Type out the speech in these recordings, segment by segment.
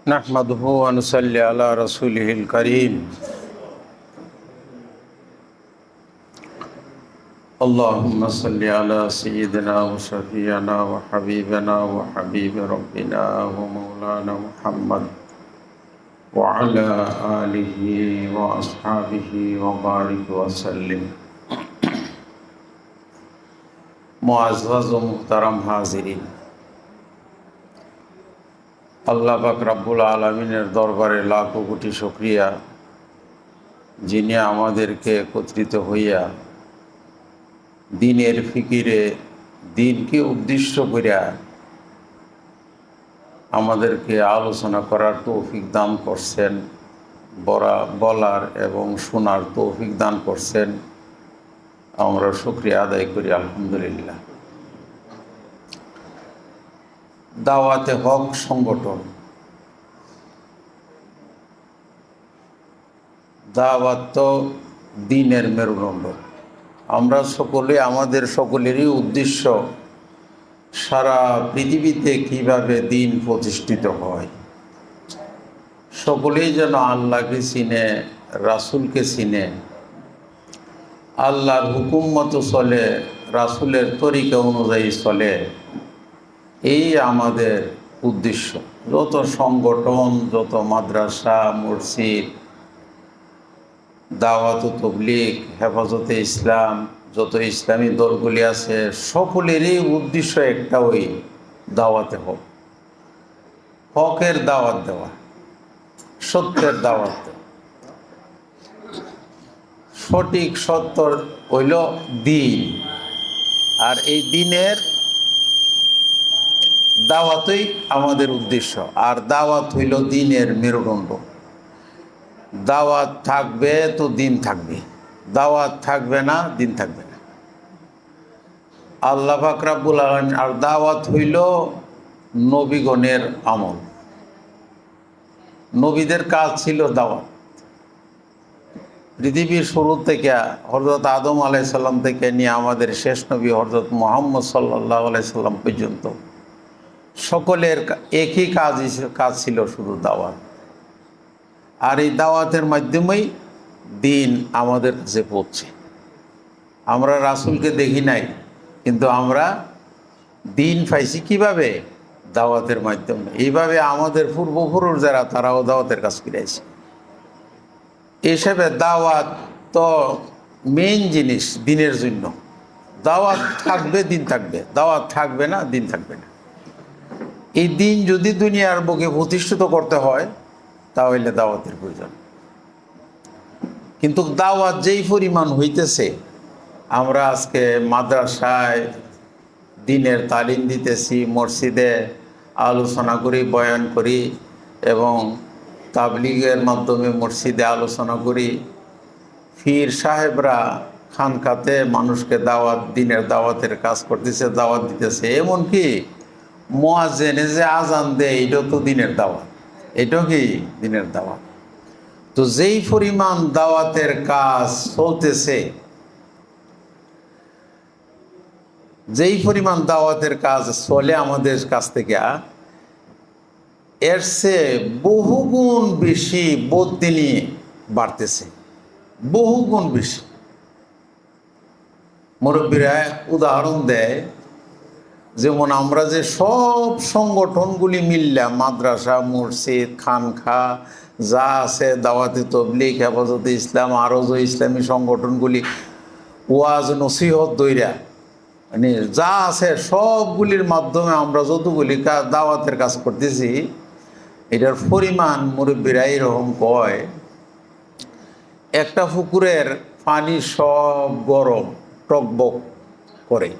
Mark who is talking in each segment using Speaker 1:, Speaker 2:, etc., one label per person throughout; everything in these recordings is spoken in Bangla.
Speaker 1: नहमदुहु व नुसल्ली अला रसूलिहिल करीम। अल्लाहुम्मा सल्लि अला सय्यिदिना व शफीअना व हबीबना व हबीब रब्बिना व मौलाना मुहम्मद व अला आलिहि व अस्हाबिहि व बारिक व सल्लिम। मुअज़्ज़ज़ व मुहतरम हाज़िरीन, আল্লাহ পাক রব্বুল আলামিনের দরবারে লাখো কোটি শুকরিয়া, যিনি আমাদেরকে একত্রিত হইয়া দিনের ফিকিরে দিনকে উদ্দেশ্য করিয়া আমাদেরকে আলোচনা করার তৌফিক দান করছেন, বলার এবং শোনার তৌফিক দান করছেন। আমরা শুকরিয়া আদায় করি আলহামদুলিল্লাহ। দাওয়াতে হক সংগঠন, দাওয়াত তো দিনের মেরুদণ্ড। আমরা সকলে, আমাদের সকলেরই উদ্দেশ্য সারা পৃথিবীতে কিভাবে দিন প্রতিষ্ঠিত হয়, সকলেই যেন আল্লাহকে চিনে, রাসূলকে চিনে, আল্লাহর হুকুম মতো চলে, রাসূলের তরিকা অনুযায়ী চলে। এই আমাদের উদ্দেশ্য। যত সংগঠন, যত মাদ্রাসা, মসজিদ, দাওয়াত ও তাবলীগ, হেফাজতে ইসলাম, যত ইসলামী দলগুলি আছে, সকলেরই উদ্দেশ্য একটা, ওই দাওয়াতে হক, হকের দাওয়াত দেওয়া, সত্যের দাওয়াত দেওয়া। সঠিক সত্য হইল দিন, আর এই দিনের দাওয়াতই আমাদের উদ্দেশ্য। আর দাওয়াত হইল দিনের মেরুদণ্ড। দাওয়াত থাকবে তো দিন থাকবে, দাওয়াত থাকবে না, দিন থাকবে না। আল্লাহ পাক রব্বুল আলামিন, আর দাওয়াত হইল নবীগণের আমল। নবীদের কাজ ছিল দাওয়াত। পৃথিবীর শুরু থেকে হযরত আদম আলাইহিস সালাম থেকে নিয়ে আমাদের শেষ নবী হযরত মুহাম্মদ সাল্লাল্লাহু আলাইহি সাল্লাম পর্যন্ত সকলের একই কাজ ছিল, শুধু দাওয়াত। আর এই দাওয়াতের মাধ্যমেই দিন আমাদের কাছে পৌঁছে। আমরা রাসূলকে দেখি নাই, কিন্তু আমরা দিন পাইছি কিভাবে? দাওয়াতের মাধ্যমে। এইভাবে আমাদের পূর্বপুরুষ যারা, তারাও দাওয়াতের কাজ করেছে। এসবে দাওয়াত তো মেইন জিনিস দিনের জন্য। দাওয়াত থাকবে, দিন থাকবে, দাওয়াত থাকবে না, দিন থাকবে না। এই দিন যদি দুনিয়ার বুকে প্রতিষ্ঠিত করতে হয়, তাহলে দাওয়াতের প্রয়োজন। কিন্তু দাওয়াত যেই পরিমাণ হইতেছে, আমরা আজকে মাদ্রাসায় দিনের তালিম দিতেছি, মসজিদে আলোচনা করি, বয়ান করি, এবং তাবলীগের মাধ্যমে মসজিদে আলোচনা করি। পীর সাহেবরা খানকাতে মানুষকে দাওয়াত, দিনের দাওয়াতের কাজ করতেছে, দাওয়াত দিতেছে। এমনকি মুয়াজ্জিনে যে আজান দেয়, এটাও তো দিনের দাওয়াত, এটাও কি দিনের দাওয়াত। তো যেই পরিমাণ দাওয়াতের কাজ চলতেছে, যেই পরিমাণ দাওয়াতের কাজ চলে আমাদের কাছ থেকে, এর চেয়ে বহুগুণ বেশি বদিনী বাড়তেছে, বহুগুণ বেশি। মুরব্বীরা উদাহরণ দেয়, যেমন আমরা যে সব সংগঠনগুলি মিললা, মাদ্রাসা, মসজিদ, খানখা যা আছে, দাওয়াতে তাবলীগ, হেফাজতে ইসলাম, আরও যে ইসলামী সংগঠনগুলি, ওয়াজ নসিহত দইরা, মানে যা আছে সবগুলির মাধ্যমে আমরা যতগুলি দাওয়াতের কাজ করতেছি, এটার পরিমাণ মুরব্বীরা এরকম কয়, একটা পুকুরের পানি সব গরম, টকবক করে।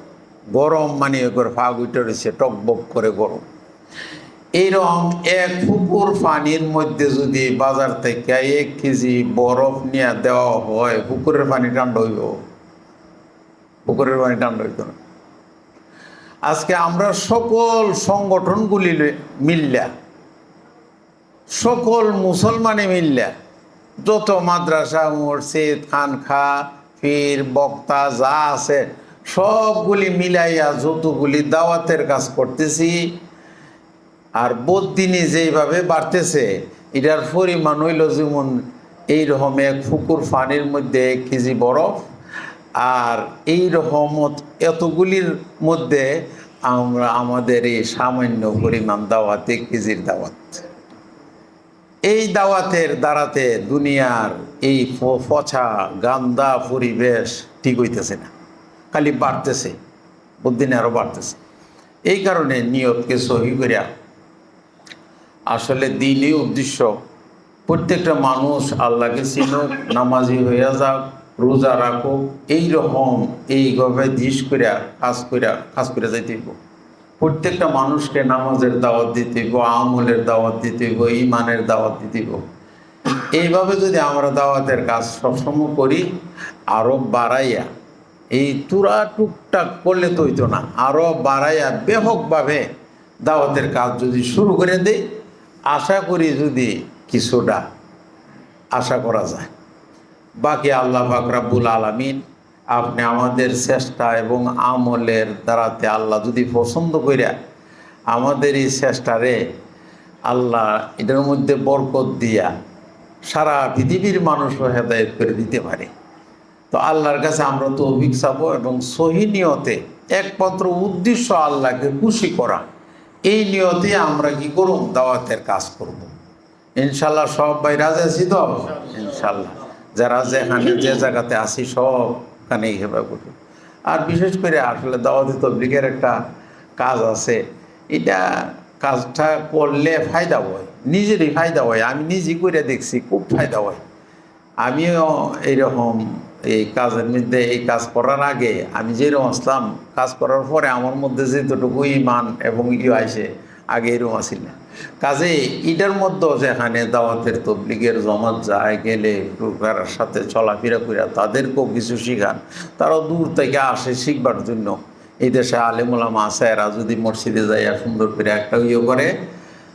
Speaker 1: গরম মানে করে ফাগ উঠে রয়েছে, টকবক করে গরম। এইরকম এক পুকুর পানির মধ্যে যদি বাজার থেকে 1 কেজি বরফ নিয়ে দেওয়া হয়, পুকুরের পানি ঠান্ডা হইব? পুকুরের পানি ঠান্ডা হইত না। আজকে আমরা সকল সংগঠনগুলি মিললা, সকল মুসলমানে মিললা, যত মাদ্রাসা, মসজিদ, খানখা, পীর, বক্তা যা আছে, সবগুলি মিলাইয়া যতগুলি দাওয়াতের কাজ করতেছি, আর বদিনী যেইভাবে বাড়তেছে এটার পরিমাণ হইল যেমন এইরকম এক পুকুর পানির মধ্যে 1 কেজি বরফ, আর এই রকম এতগুলির মধ্যে আমরা আমাদের এই সামান্য পরিমাণ দাওয়াত 1 কেজির দাওয়াত, এই দাওয়াতের দ্বারাতে দুনিয়ার এই পচা গান্দা পরিবেশ ঠিক হইতেছে না, খালি বাড়তেছে, বুদ্দিনে আরও বাড়তেছে। এই কারণে নিয়তকে সহি করিয়া আসলে দিনই উদ্দেশ্য প্রত্যেকটা মানুষ আল্লাহকে চিনুক, নামাজি হইয়া যাক, রোজা রাখুক, এইরকম এইভাবে দিশ করিয়া কাজ করিয়া যাইতে হইব। প্রত্যেকটা মানুষকে নামাজের দাওয়াত দিতে হইব, আমলের দাওয়াত দিতে হইব, ইমানের দাওয়াত দিতে হইব। এইভাবে যদি আমরা দাওয়াতের কাজ সবসময় করি, আরও বাড়াইয়া, এই তুরা টুকটাক করলে তো হইতো না, আরও বাড়াইয়া ব্যাপকভাবে দাওয়াতের কাজ যদি শুরু করে দেই, আশা করি যদি কিছুটা আশা করা যায়। বাকি আল্লাহ পাক রব্বুল আলামিন আপনি আমাদের চেষ্টা এবং আমলের দ্বারাতে আল্লাহ যদি পছন্দ করিয়া আমাদের এই চেষ্টারে আল্লাহ এটার মধ্যে বরকত দিয়া সারা পৃথিবীর মানুষও হেদায়েত করে দিতে পারে, তো আল্লাহর কাছে আমরা তৌফিক চাবো এবং সহি নিয়তে একমাত্র উদ্দেশ্য আল্লাহকে খুশি করা, এই নিয়তে আমরা কি করব, দাওয়াতের কাজ করব। ইনশাল্লাহ সব ভাই রাজি আছি তো? ইনশাল্লাহ যারা যেখানে যে জায়গাতে আসি সবখানেই হেবা করবে। আর বিশেষ করে আসলে দাওয়াতি তাবলীগের একটা কাজ আছে, এটা কাজটা করলে ফায়দা হয়, নিজেরই ফায়দা হয়। আমি নিজে করে দেখছি খুব ফায়দা হয়। আমিও এইরকম এই কাজের মধ্যে এই কাজ করার আগে আমি যেরকম আসলাম, কাজ করার পরে আমার মধ্যে যেতটুকু ইমান এবং আইসে আগে এরকম আসিল না। কাজে এটার মধ্যেও যেখানে দাওয়াতের তবলিগের জমাত যায়, গেলে লোকের সাথে চলাফেরা করে তাদেরকেও কিছু শিখান, তারাও দূর থেকে আসে শিখবার জন্য। এই দেশে আলেম ওলামা আছে, এরা যদি মসজিদে যাইয়া সুন্দর করে একটা করে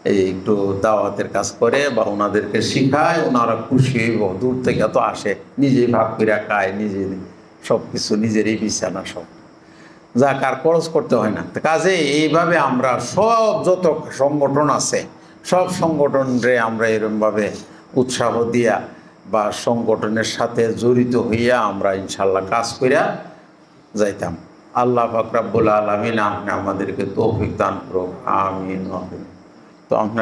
Speaker 1: এই একটু দাওয়াতের কাজ করে বা ওনাদেরকে শিখায়, ওনারা খুশি হইব। দূর থেকে তো আসে, নিজেই ভাগ করে খায়, নিজে সব কিছু নিজেরই বিছানা সব, যা কার খরচ করতে হয় না। কাজে এইভাবে আমরা সব যত সংগঠন আছে সব সংগঠনরে আমরা এরকমভাবে উৎসাহ দিয়া বা সংগঠনের সাথে জড়িত হইয়া আমরা ইনশাল্লাহ কাজ করিয়া যাইতাম। আল্লাহ পাক রব্বুল আলামিন আপনি আমাদেরকে তৌফিক দান করুন, আমিন। তো আপনারা